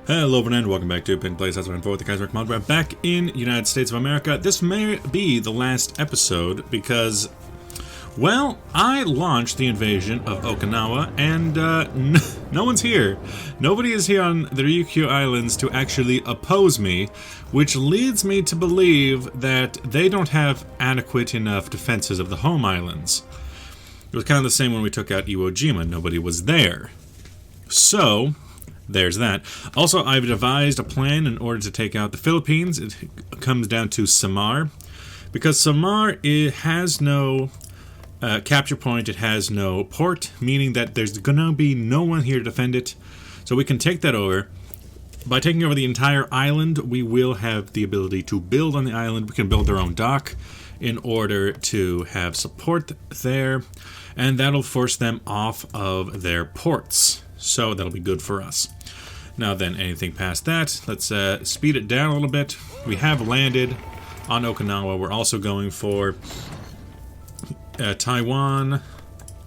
Hello everyone and welcome back to Pin Plays. That's what I'm for with the Kaiserreich mod. We're back in United States of America. This may be the last episode because, well, I launched the invasion of Okinawa and no one's here. Nobody is here on the Ryukyu Islands to actually oppose me, which leads me to believe that they don't have adequate enough defenses of the home islands. It was kind of the same when we took out Iwo Jima. Nobody was there. So there's that. Also, I've devised a plan in order to take out the Philippines. It comes down to Samar. Because Samar, it has no capture point, it has no port, meaning that there's gonna be no one here to defend it. So we can take that over. By taking over the entire island, we will have the ability to build on the island. We can build our own dock in order to have support there. And that'll force them off of their ports. So that'll be good for us. Now then, anything past that, let's speed it down a little bit. We have landed on Okinawa. We're also going for Taiwan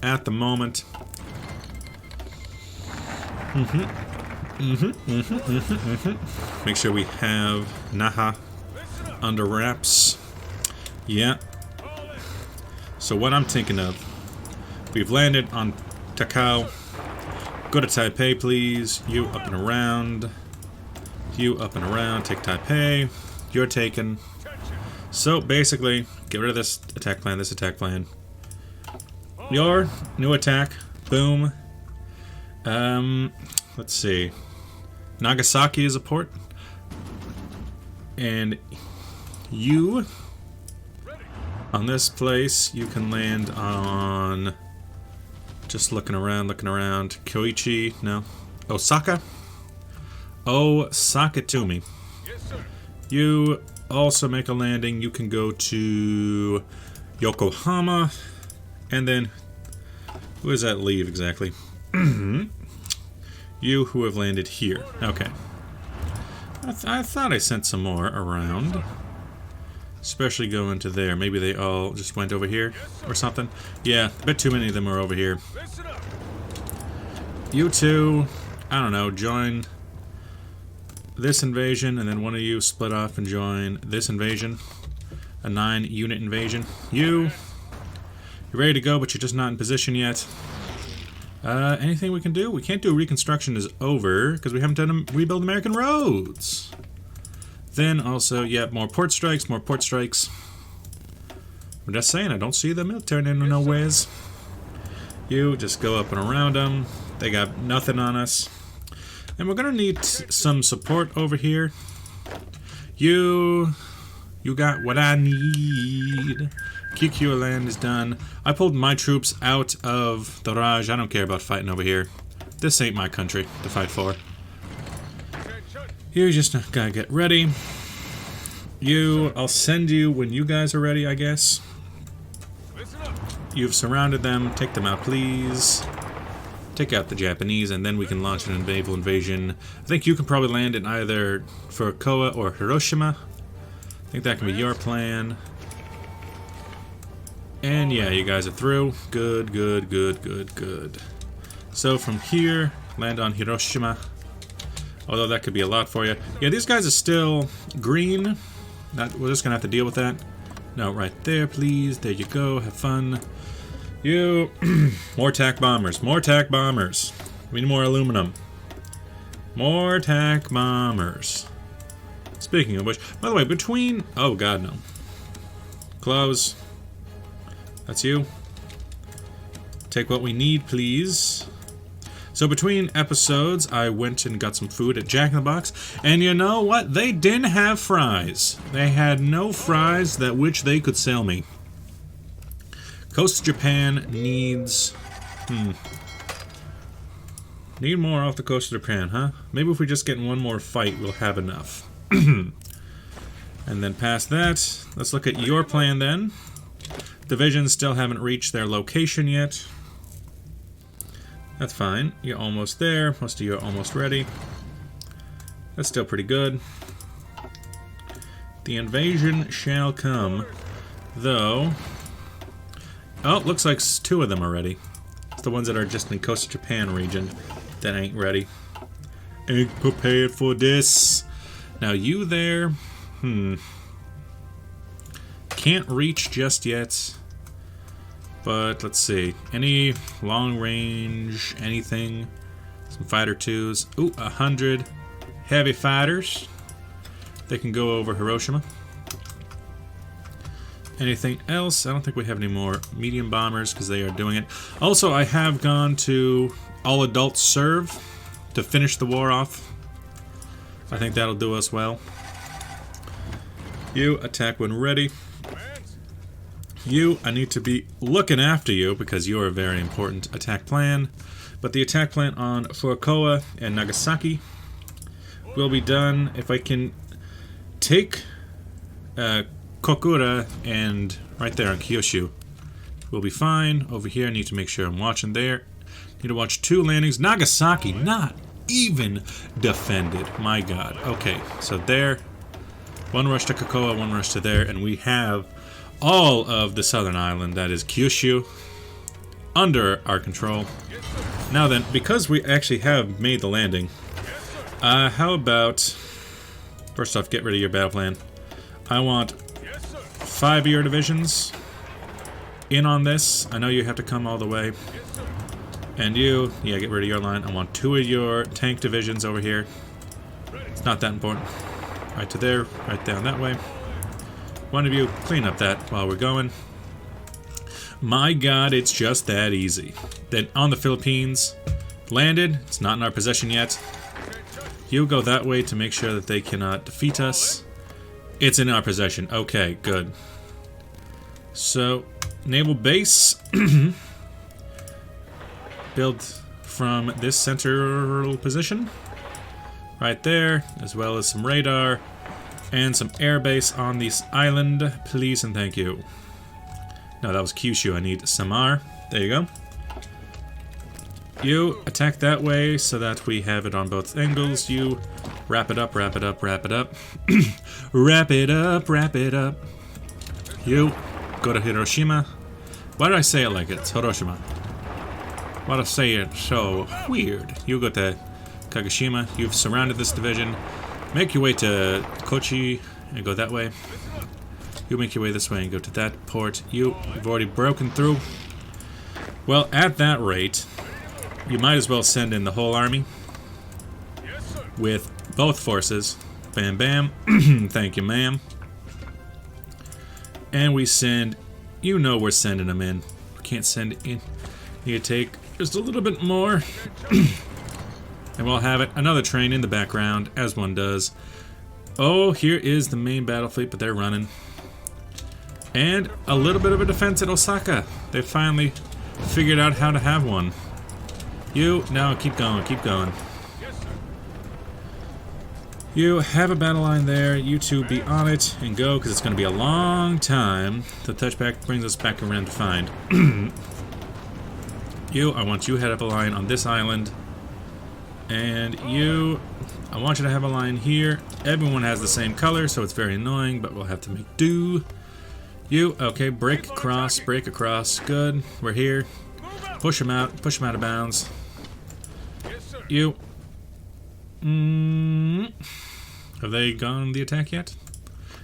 at the moment. Make sure we have Naha under wraps. Yeah. So what I'm thinking of, we've landed on Takao. Go to Taipei, please. You up and around. You up and around. Take Taipei. You're taken. So, basically, get rid of this attack plan, this attack plan. Your new attack. Boom. Let's see. Nagasaki is a port. And you, on this place, you can land on... Just looking around. Koichi, no. Osaka? Osaka to me. Yes, sir. You also make a landing. You can go to Yokohama. And then, who does that leave exactly? You who have landed here. Okay. I thought I sent some more around. Especially going to there. Maybe they all just went over here or something. Yeah, a bit too many of them are over here. You two, I don't know, join this invasion, and then one of you split off and join this invasion. A 9-unit invasion. You're ready to go, but you're just not in position yet. Anything we can do? We can't do Reconstruction is over, because we haven't done Rebuild American Roads. Then also, yeah, more port strikes. I'm just saying, I don't see the military in nowheres. You just go up and around them. They got nothing on us. And we're gonna need some support over here. You got what I need. QQ land is done. I pulled my troops out of the Raj. I don't care about fighting over here. This ain't my country to fight for. You just gotta get ready. I'll send you when you guys are ready, I guess. You've surrounded them. Take them out, please. Take out the Japanese, and then we can launch an naval invasion. I think you can probably land in either Fukuoka or Hiroshima. I think that can be your plan. And yeah, you guys are through. Good. So from here, land on Hiroshima. Although that could be a lot for you. Yeah, these guys are still green. We're just going to have to deal with that. No, right there, please. There you go. Have fun. You. More attack bombers. We need more aluminum. More attack bombers. Speaking of which, by the way, between... Oh, God, no. Close. That's you. Take what we need, please. So between episodes, I went and got some food at Jack in the Box, and you know what? They didn't have fries. They had no fries that which they could sell me. Coast of Japan needs... Need more off the coast of Japan, huh? Maybe if we just get in one more fight, we'll have enough. And then past that, let's look at your plan then. Divisions still haven't reached their location yet. That's fine. You're almost there. Most of you are almost ready. That's still pretty good. The invasion shall come, though... Oh, looks like 2 of them are ready. It's the ones that are just in the Coast of Japan region that ain't ready. ain't prepared for this. Now you there, can't reach just yet. But let's see, any long range, anything? Some fighter twos. Ooh, 100 heavy fighters. They can go over Hiroshima. Anything else? I don't think we have any more medium bombers because they are doing it. Also, I have gone to all adults serve to finish the war off. I think that'll do us well. You attack when ready. You, I need to be looking after you because you're a very important attack plan. But the attack plan on Fukuoka and Nagasaki will be done if I can take Kokura and right there on Kyushu. We'll be fine. Over here, I need to make sure I'm watching there. Need to watch 2 landings. Nagasaki, not even defended. My god. Okay, so there. 1 rush to Kokoa, 1 rush to there, and we have all of the southern island, that is Kyushu, under our control. Now then, because we actually have made the landing, how about, first off, get rid of your battle plan. I want 5 of your divisions in on this. I know you have to come all the way. And you, yeah, get rid of your line. I want 2 of your tank divisions over here. It's not that important. Right to there, right down that way. 1 of you, clean up that while we're going. My god, it's just that easy. Then on the Philippines, landed. It's not in our possession yet. You go that way to make sure that they cannot defeat us. It's in our possession. Okay, good. So, naval base. Build from this central position. Right there, as well as some radar. And some air base on this island. Please and thank you. No, that was Kyushu. I need Samar. There you go. You attack that way so that we have it on both angles. You wrap it up, wrap it up, wrap it up. Wrap it up, wrap it up. You go to Hiroshima. Why did I say it like it? It's Hiroshima. Why do I say it so weird? You go to Kagoshima. You've surrounded this division. Make your way to Kochi and go that way. You make your way this way and go to that port. You've already broken through. Well, at that rate, you might as well send in the whole army with both forces. Bam, bam. Thank you, ma'am. And we send... You know we're sending them in. We can't send it in. You take just a little bit more. And we'll have it. Another train in the background, as one does. Oh, here is the main battle fleet, but they're running. And a little bit of a defense at Osaka. They finally figured out how to have one. You, now keep going, keep going. You have a battle line there. You two be on it and go, because it's going to be a long time. The touchback brings us back around to find. You, I want you to have a line on this island. And you, I want you to have a line here. Everyone has the same color, so it's very annoying, but we'll have to make do. You, okay, break across, good. We're here. Push them out of bounds. You. Have they gone the attack yet?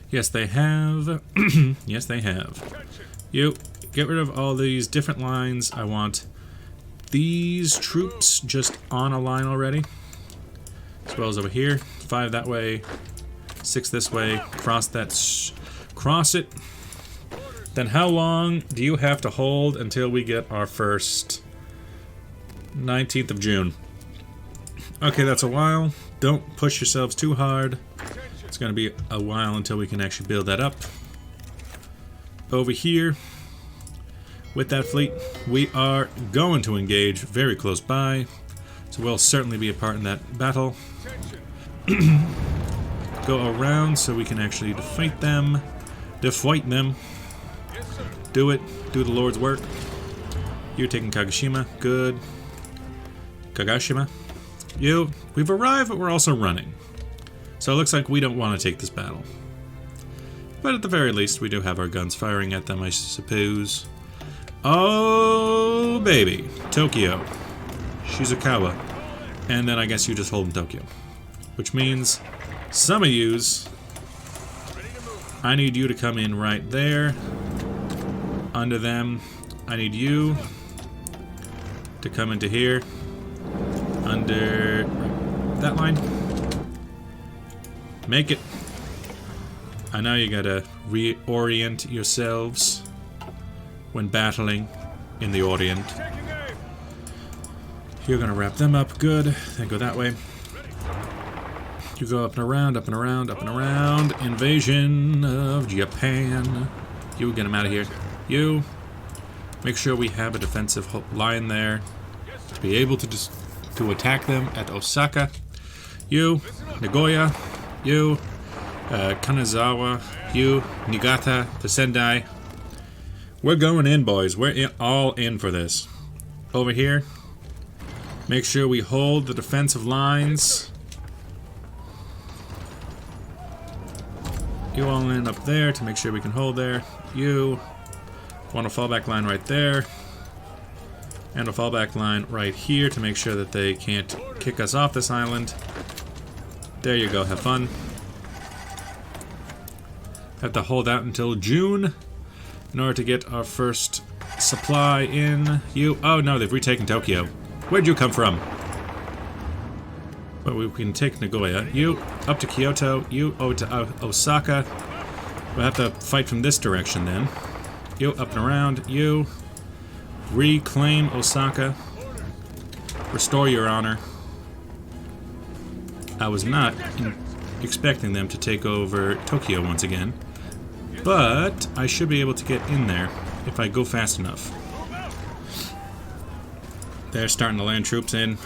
Yes, they have. Yes, they have. You, get rid of all these different lines. I want these troops just on a line already. As well as over here. 5 that way. 6 this way. Cross that. Cross it. Then how long do you have to hold until we get our first 19th of June? Okay, that's a while. Don't push yourselves too hard. It's going to be a while until we can actually build that up. Over here, with that fleet, we are going to engage very close by. So we'll certainly be a part in that battle. Go around so we can actually defeat them. Do it. Do the Lord's work. You're taking Kagoshima. Good. Kagoshima. We've arrived, but we're also running. So it looks like we don't want to take this battle. But at the very least, we do have our guns firing at them, I suppose. Oh, baby. Tokyo. Shizukawa. And then I guess you just hold in Tokyo. Which means some of yous, I need you to come in right there. Under them. I need you to come into here. Under that line. Make it. I know you gotta reorient yourselves when battling in the Orient. You're gonna wrap them up, good. Then go that way. You go up and around, up and around, up and around. Invasion of Japan. You get them out of here. You. Make sure we have a defensive line there to be able to attack them at Osaka. You. Nagoya. You. Kanazawa. You. Niigata. The Sendai. We're going in, boys. We're all in for this. Over here. Make sure we hold the defensive lines. You all in up there to make sure we can hold there. You want a fallback line right there. And a fallback line right here to make sure that they can't kick us off this island. There you go, have fun. Have to hold out until June in order to get our first supply in. You, oh no, they've retaken Tokyo. Where'd you come from? Well, we can take Nagoya. You, up to Kyoto. You, over to Osaka. We'll have to fight from this direction then. You, up and around. You, reclaim Osaka. Restore your honor. I was not expecting them to take over Tokyo once again. But I should be able to get in there if I go fast enough. They're starting to land troops in.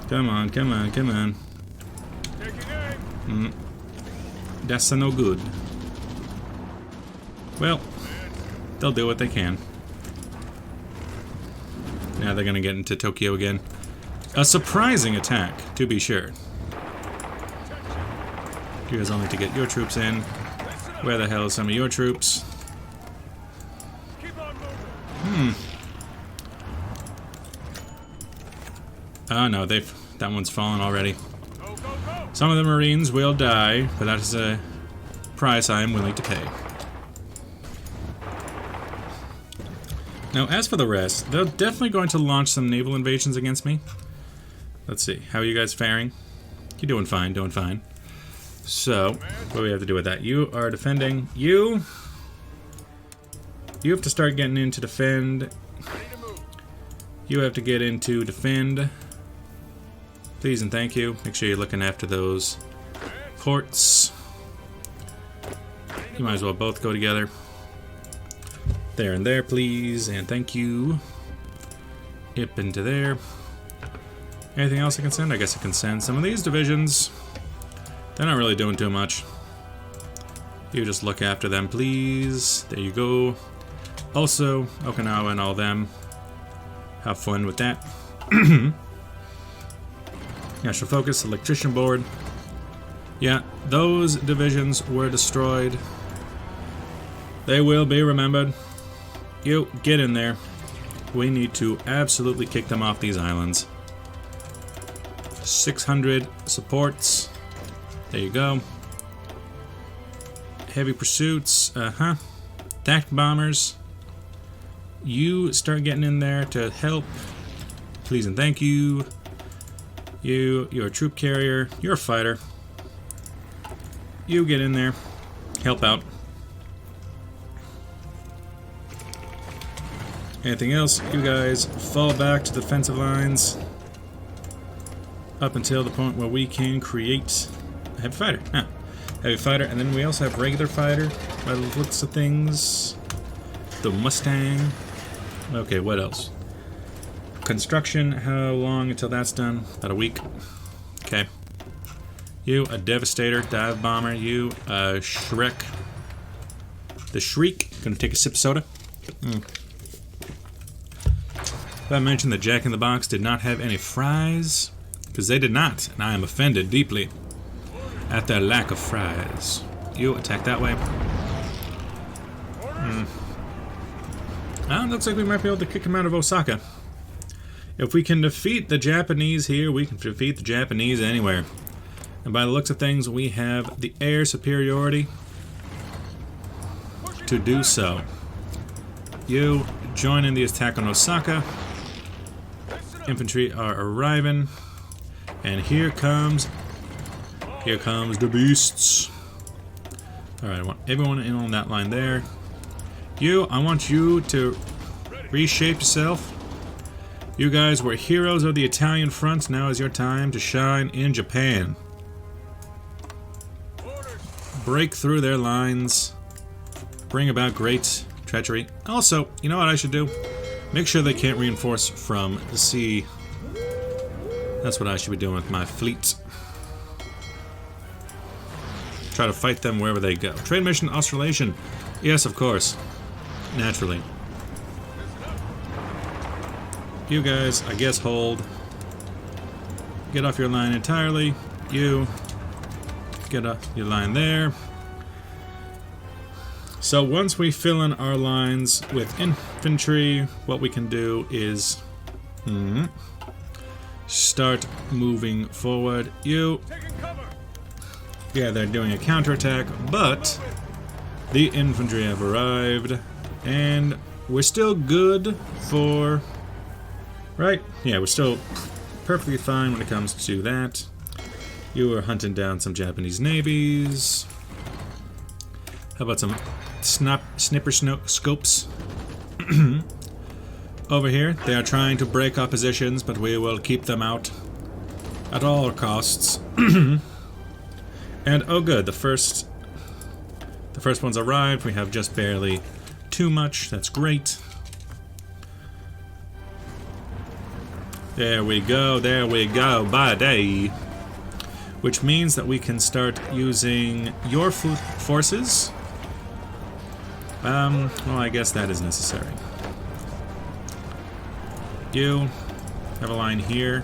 Come on, come on, come on. That's no good. Well, they'll do what they can. Now they're gonna get into Tokyo again. A surprising attack, to be sure. You guys all need to get your troops in. Where the hell are some of your troops? Oh no, that one's fallen already. Some of the Marines will die, but that is a price I am willing to pay. Now, as for the rest, they're definitely going to launch some naval invasions against me. Let's see, how are you guys faring? You're doing fine, doing fine. So, what do we have to do with that? You are defending. You have to start getting in to defend. You have to get into defend. Please and thank you. Make sure you're looking after those ports. You might as well both go together. There and there, please, and thank you. Up into there. Anything else I can send? I guess I can send some of these divisions. They're not really doing too much. You just look after them, please. There you go. Also, Okinawa and all them. Have fun with that. National Focus, Electrician Board. Yeah, those divisions were destroyed. They will be remembered. You, get in there. We need to absolutely kick them off these islands. 600 supports. There you go. Heavy pursuits. Attack bombers. You start getting in there to help. Please and thank you. You're a troop carrier. You're a fighter. You get in there. Help out. Anything else? You guys fall back to the defensive lines. Up until the point where we can create a heavy fighter. Heavy fighter, and then we also have regular fighter. By the looks of things. The Mustang. Okay, what else? Construction, how long until that's done? About a week. Okay. You, a Devastator, dive bomber. You, a Shrek. The Shriek. Gonna take a sip of soda. Did I mention that Jack in the Box did not have any fries? Because they did not, and I am offended deeply at their lack of fries. You, attack that way. Well, it looks like we might be able to kick him out of Osaka. If we can defeat the Japanese here, we can defeat the Japanese anywhere. And by the looks of things, we have the air superiority to do so. You join in the attack on Osaka. Infantry are arriving. And here comes the beasts. Alright, I want everyone in on that line there. You, I want you to reshape yourself. You guys were heroes of the Italian front. Now is your time to shine in Japan. Break through their lines. Bring about great treachery. Also, you know what I should do? Make sure they can't reinforce from the sea. That's what I should be doing with my fleet. Try to fight them wherever they go. Trade mission Australasian. Yes, of course. Naturally. You guys, I guess, hold. Get off your line entirely. You get off your line there. So once we fill in our lines with infantry, what we can do is start moving forward. You. Yeah, they're doing a counterattack, but the infantry have arrived, and we're still good for... Right? Yeah, we're still perfectly fine when it comes to that. You are hunting down some Japanese navies. How about some snipper scopes? Over here, they are trying to break our positions, but we will keep them out at all costs. And oh good, the first one's arrived. We have just barely too much. That's great. There we go, buddy. Which means that we can start using your forces. Well, I guess that is necessary. You have a line here.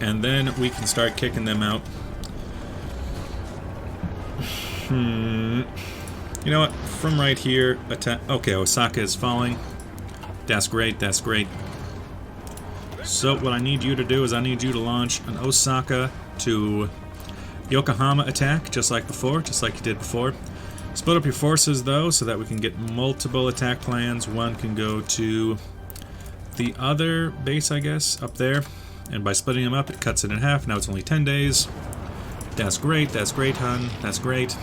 And then we can start kicking them out. You know what? From right here, attack. Okay, Osaka is falling. That's great, that's great. So what I need you to do is I need you to launch an Osaka to Yokohama attack, just like before, just like you did before. Split up your forces, though, so that we can get multiple attack plans. One can go to the other base, I guess, up there. And by splitting them up, it cuts it in half. Now it's only 10 days. That's great, hun. That's great.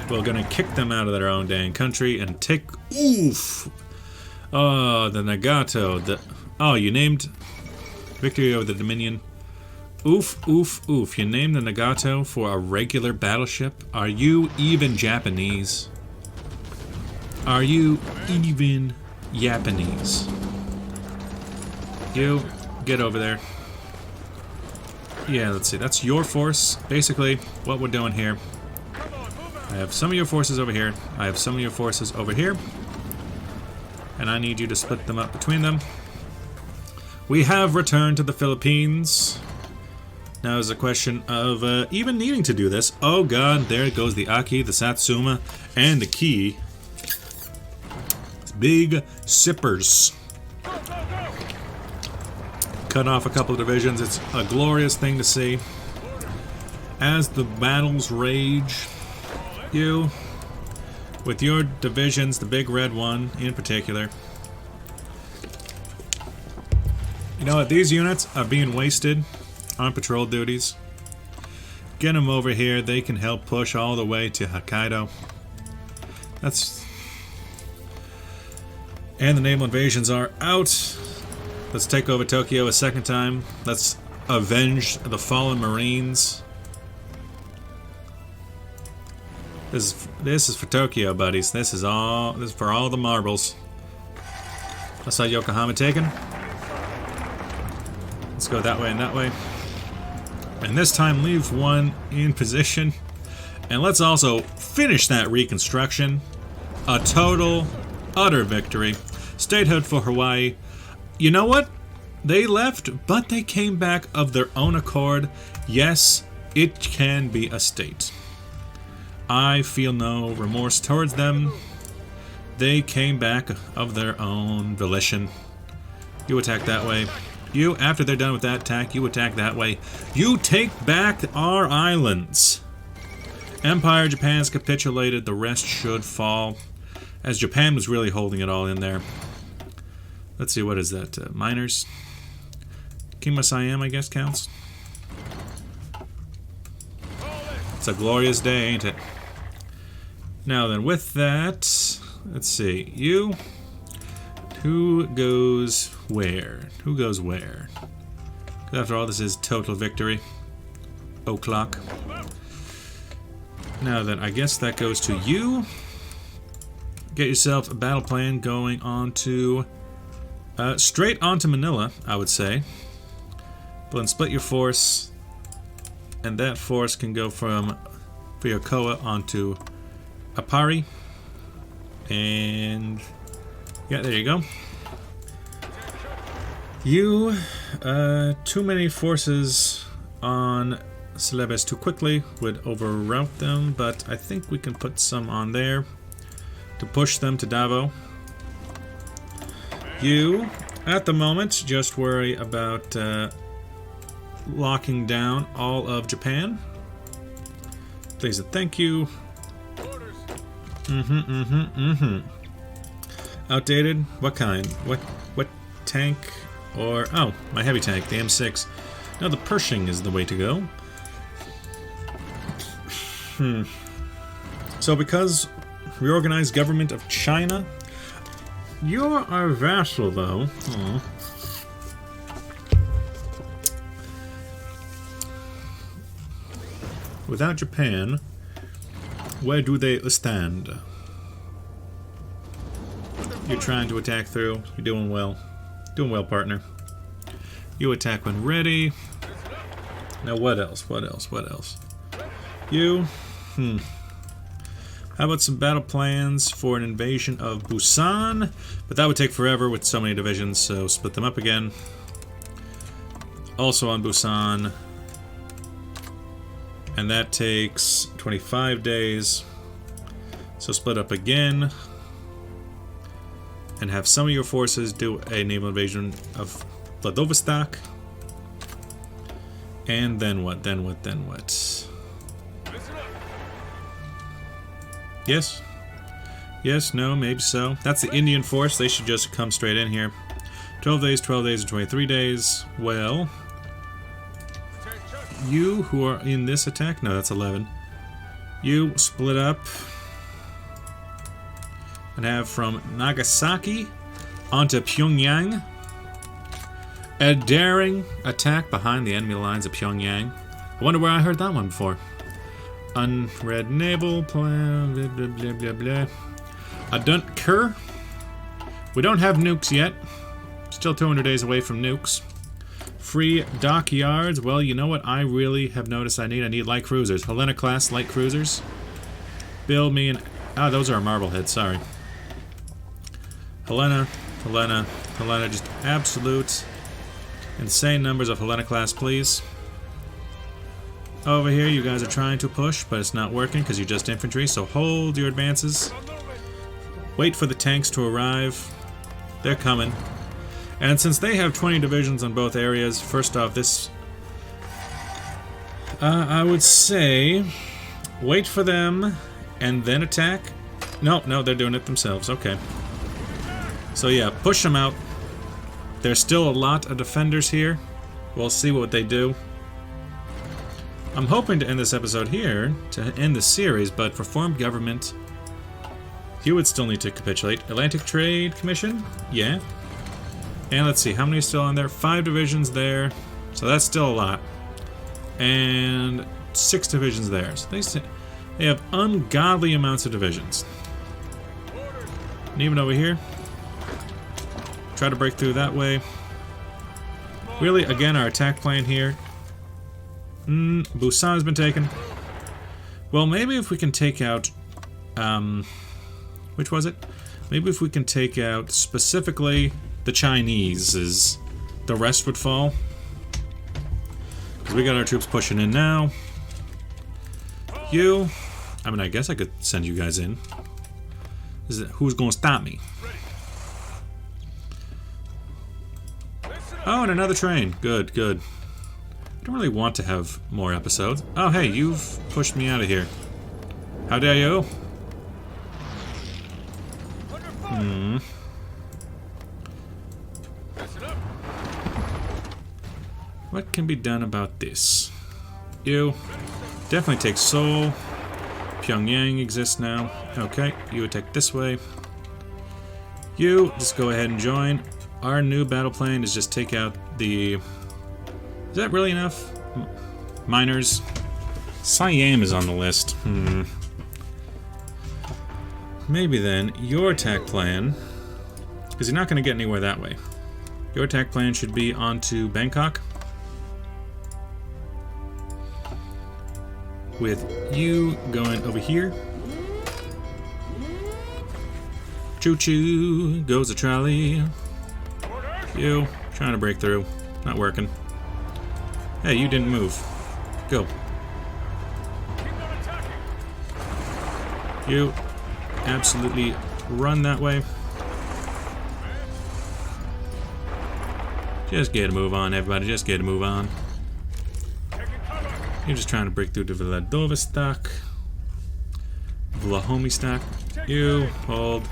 We're gonna kick them out of their own dang country and take... Oof! Oh, the Nagato. Oh, you named... Victory over the Dominion. Oof, oof, oof. You named the Nagato for a regular battleship? Are you even Japanese? Are you even Japanese? You... Get over there. Yeah, let's see. That's your force. Basically, what we're doing here. I have some of your forces over here. I have some of your forces over here. And I need you to split them up between them. We have returned to the Philippines. Now is a question of even needing to do this. Oh god, there goes the Aki, the Satsuma, and the Ki. Big sippers. Cut off a couple of divisions. It's a glorious thing to see. As the battles rage, you, with your divisions, the big red one in particular. You know what? These units are being wasted on patrol duties. Get them over here. They can help push all the way to Hokkaido. That's... And the naval invasions are out. Let's take over Tokyo a second time. Let's avenge the fallen Marines. This is for Tokyo, buddies. This is for all the marbles. I saw Yokohama taken. Let's go that way and that way. And this time leave one in position. And let's also finish that reconstruction. A total, utter victory. Statehood for Hawaii. You know what? They left, but they came back of their own accord. Yes, it can be a state. I feel no remorse towards them. They came back of their own volition. You attack that way. You, after they're done with that attack, you attack that way. You take back our islands. Empire Japan's capitulated. The rest should fall. As Japan was really holding it all in there. Let's see, what is that? Miners? King Siam, I guess, counts. It's a glorious day, ain't it? Now then, with that, let's see. You... Who goes where? Who goes where? 'Cause after all, this is total victory. O'clock. Now then, I guess that goes to you. Get yourself a battle plan going on to... straight onto Manila, I would say. But then split your force. And that force can go from Fuyokoa onto Apari. And... yeah, there you go. You, too many forces on Celebes too quickly would overroute them, but I think we can put some on there to push them to Davao. You, at the moment, just worry about locking down all of Japan. Please and thank you. Outdated? What kind? What tank? Or, oh, my heavy tank, the M6. No, the Pershing is the way to go. So because reorganized government of China, you're our vassal, though. Without Japan, where do they stand? You're trying to attack through. You're doing well. Doing well, partner. You attack when ready. Now what else? What else? What else? You? How about some battle plans for an invasion of Busan? But that would take forever with so many divisions, so split them up again. Also on Busan. And that takes 25 days. So split up again. And have some of your forces do a naval invasion of Vladivostok. And then what? Then what? Then what? Yes? Yes, no, maybe so. That's the Indian force. They should just come straight in here. 12 days, and 23 days. Well, you who are in this attack? No, that's 11. You split up and have from Nagasaki onto Pyongyang. A daring attack behind the enemy lines of Pyongyang. I wonder where I heard that one before. Unread naval plan, blah, blah, blah, blah, blah. A Dunker. We don't have nukes yet. Still 200 days away from nukes. Free dockyards. Well, you know what I really have noticed I need? I need light cruisers. Helena-class light cruisers. Build me an... ah, those are Marblehead, sorry. Helena, just absolute insane numbers of Helena-class, please. Over here, you guys are trying to push, but it's not working because you're just infantry, so hold your advances. Wait for the tanks to arrive. They're coming. And since they have 20 divisions on both areas, first off, this... I would say... wait for them, and then attack. No, they're doing it themselves. Okay. So yeah, push them out. There's still a lot of defenders here. We'll see what they do. I'm hoping to end this episode here, to end the series, but for formed government, you would still need to capitulate. Atlantic Trade Commission? Yeah. And let's see, how many are still on there? 5 divisions there, so that's still a lot. And 6 divisions there. So they have ungodly amounts of divisions. And even over here, try to break through that way. Really, again, our attack plan here. Busan has been taken. Well, maybe if we can take out... which was it? Maybe if we can take out specifically the Chinese, the rest would fall. Because we got our troops pushing in now. You... I mean, I guess I could send you guys in. Who's gonna stop me? Oh, and another train. Good, good. I don't really want to have more episodes. Oh, hey, you've pushed me out of here. How dare you? What can be done about this? You definitely take Seoul. Pyongyang exists now. Okay, you attack this way. You just go ahead and join. Our new battle plan is just take out the... Is that really enough? Miners. Siam is on the list. Maybe then, your attack plan... Because you're not going to get anywhere that way. Your attack plan should be onto Bangkok. With you going over here. Choo-choo, goes a trolley. You, trying to break through. Not working. Hey, you didn't move. Go. You, absolutely run that way. Just get a move on, everybody. Just get a move on. You're just trying to break through to Vladivostok. Vlahomistok. You, hold.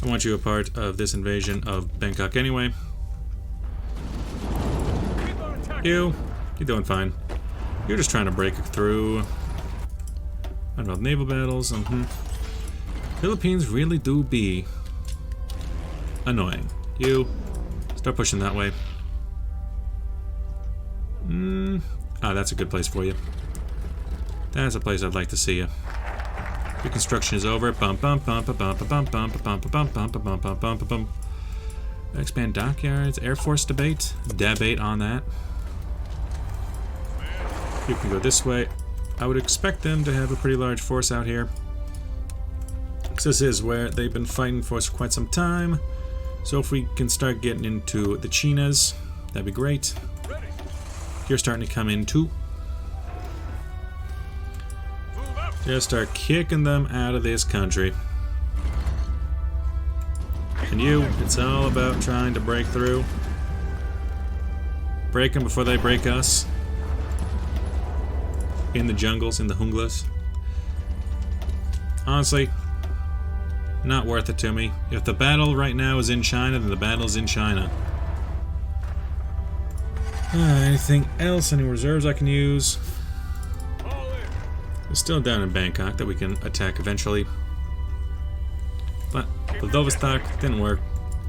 I want you a part of this invasion of Bangkok anyway. You're doing fine. You're just trying to break through. I don't know, naval battles. Philippines really do be annoying. You, start pushing that way. Ah, that's a good place for you. That's a place I'd like to see you. Your construction is over. Expand dockyards. Air Force debate on that. You can go this way. I would expect them to have a pretty large force out here. This is where they've been fighting for us for quite some time. So if we can start getting into the Chinas, that'd be great. You're starting to come in too. Just start kicking them out of this country. And you, it's all about trying to break through. Break them before they break us. In the jungles, in the junglas. Honestly, not worth it to me. If the battle right now is in China, then the battle's in China. Anything else? Any reserves I can use? It's still down in Bangkok that we can attack eventually. But Vladivostok didn't work.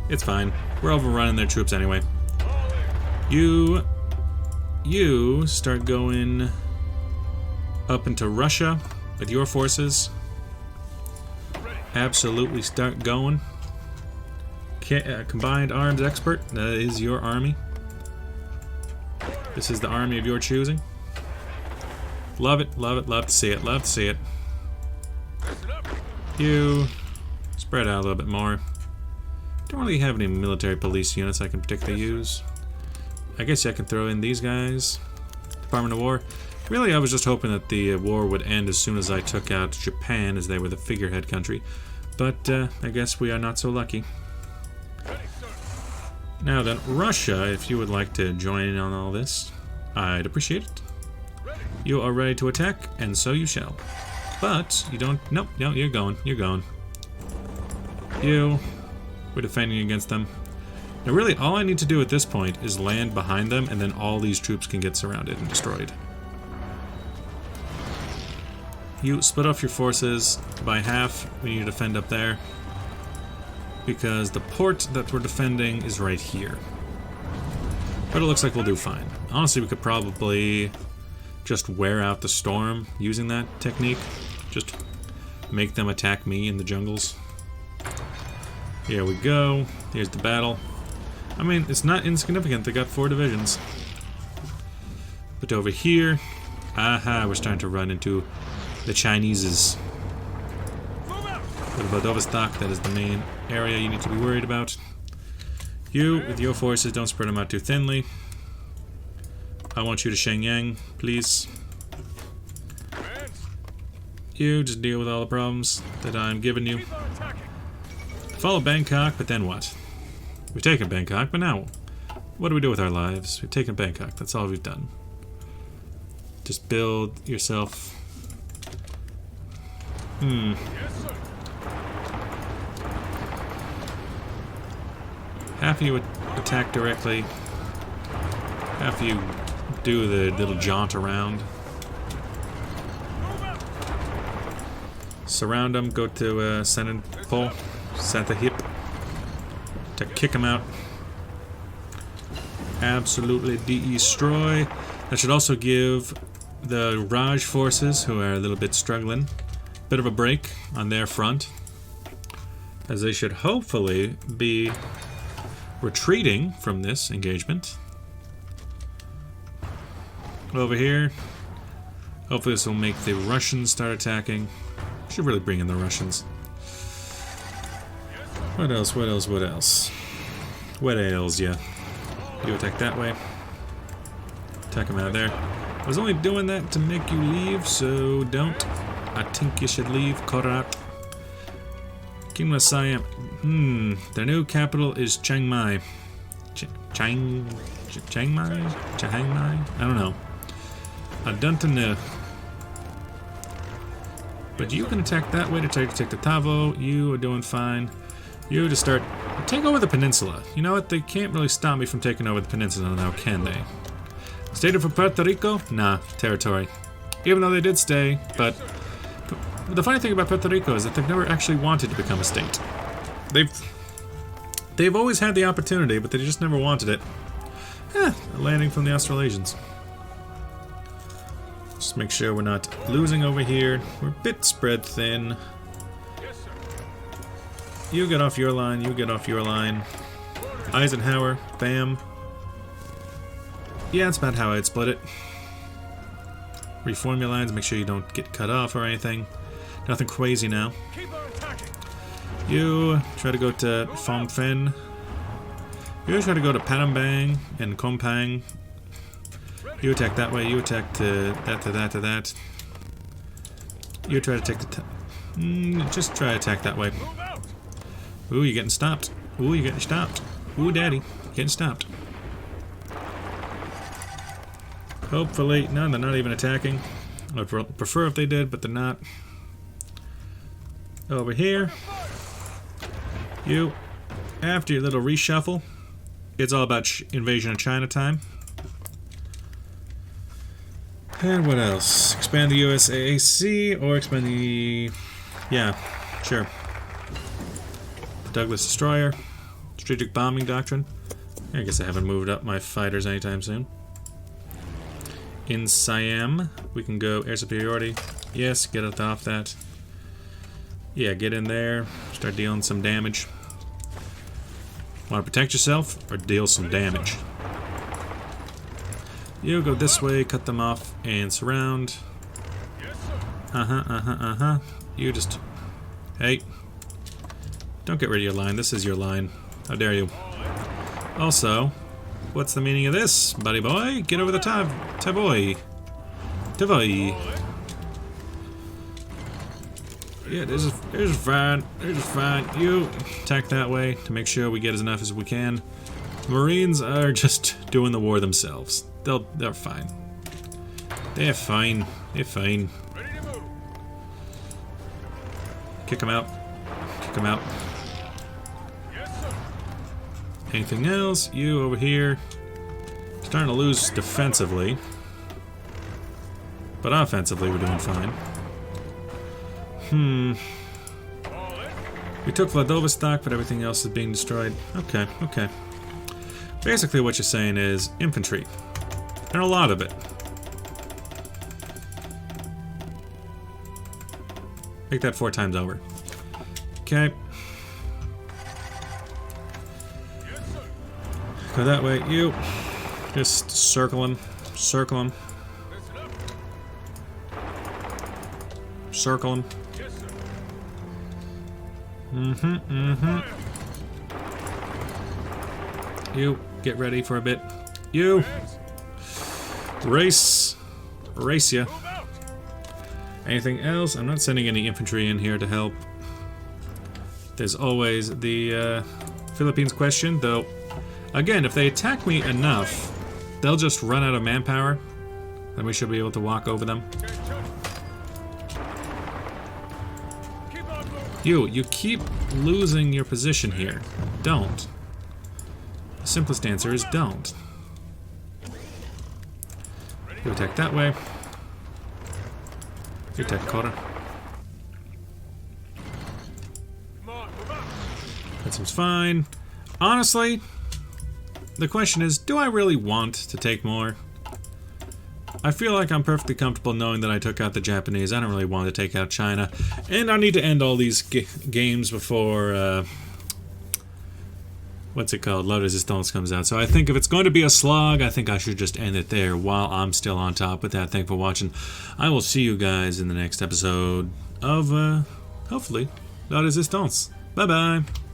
It's fine. We're overrunning their troops anyway. You start going up into Russia with your forces. Absolutely start going. Combined arms expert. That is your army. This is the army of your choosing. Love it, love it, love to see it, love to see it. You spread out a little bit more. Don't really have any military police units I can particularly use. I guess I can throw in these guys. Department of War. Really, I was just hoping that the war would end as soon as I took out Japan, as they were the figurehead country. But I guess we are not so lucky. Now then, Russia, if you would like to join in on all this, I'd appreciate it. You are ready to attack, and so you shall. But you don't... Nope, no, you're going. You're going. We're defending against them. Now really, all I need to do at this point is land behind them, and then all these troops can get surrounded and destroyed. You split off your forces by half. We need to defend up there. Because the port that we're defending is right here. But it looks like we'll do fine. Honestly, we could probably just wear out the storm using that technique. Just make them attack me in the jungles. Here we go. Here's the battle. I mean, it's not insignificant. They got 4 divisions. But over here... Aha, we're starting to run into the Chineses. With Vladivostok, that is the main area you need to be worried about. You, with your forces, don't spread them out too thinly. I want you to Shenyang, please. You just deal with all the problems that I'm giving you. Follow Bangkok, but then what? We've taken Bangkok, but now what do we do with our lives? We've taken Bangkok. That's all we've done. Just build yourself. Half of you attack directly. Half of you do the little jaunt around. Surround them. Go to Senatpol. Hip. To kick them out. Absolutely destroy. That should also give the Raj forces, who are a little bit struggling, a bit of a break on their front, as they should hopefully be retreating from this engagement. Over here, hopefully this will make the Russians start attacking. Should really bring in the Russians. What else? What else? What else? What ails ya? You attack that way. Attack him out of there. I was only doing that to make you leave, so don't. I think you should leave, Korat. Kingdom of Siam. Their new capital is Chiang Mai. Chiang Mai? I don't know. I don't know. But you can attack that way to try to take the Tavo. You are doing fine. You just start. Take over the peninsula. You know what? They can't really stop me from taking over the peninsula now, can they? Stayed for Puerto Rico? Nah, territory. Even though they did stay, but the funny thing about Puerto Rico is that they've never actually wanted to become a state. They've always had the opportunity, but they just never wanted it. A landing from the Australasians. Just make sure we're not losing over here. We're a bit spread thin. You get off your line, you get off your line. Eisenhower, bam. Yeah, that's about how I'd split it. Reform your lines, make sure you don't get cut off or anything. Nothing crazy now. You try to go to Phnom Penh. You try to go to Patambang and Kompang. You attack that way, you attack to that, to that, to that. You try to take the... just try to attack that way. Ooh, you're getting stopped. Ooh, you're getting stopped. Ooh, daddy, getting stopped. Hopefully, no, they're not even attacking. I'd prefer if they did, but they're not. Over here. You, after your little reshuffle, it's all about invasion of China time. And what else? Expand the USAAC or expand the... Yeah, sure. The Douglas Destroyer. Strategic Bombing Doctrine. I guess I haven't moved up my fighters anytime soon. In Siam, we can go air superiority. Yes, get it off that. Yeah, get in there. Start dealing some damage. Want to protect yourself or deal some damage? You go this way, cut them off, and surround. You just... Hey. Don't get rid of your line. This is your line. How dare you. Also, what's the meaning of this, buddy boy? Get over the top, boy. Tavoy. Yeah, this is fine. This is fine. You attack that way to make sure we get as enough as we can. Marines are just doing the war themselves. They're fine. They're fine. They're fine. Kick them out. Kick them out. Anything else? You over here. Starting to lose defensively. But offensively, we're doing fine. We took Vladivostok, but everything else is being destroyed. Okay, okay. Basically what you're saying is infantry. And a lot of it. Make that 4 times over. Okay. Go that way. You. Just circle him. Circle him. Circle him. You. Get ready for a bit. You. Race. Race ya. Anything else? I'm not sending any infantry in here to help. There's always the Philippines question, though. Again, if they attack me enough, they'll just run out of manpower. Then we should be able to walk over them. You keep losing your position here. Don't. The simplest answer is don't. You attack that way. You attack Kora. That seems fine. Honestly, the question is, do I really want to take more? I feel like I'm perfectly comfortable knowing that I took out the Japanese. I don't really want to take out China. And I need to end all these games before, what's it called? La Resistance comes out. So I think if it's going to be a slog, I think I should just end it there while I'm still on top. With that, thanks for watching. I will see you guys in the next episode of, hopefully, La Resistance. Bye-bye.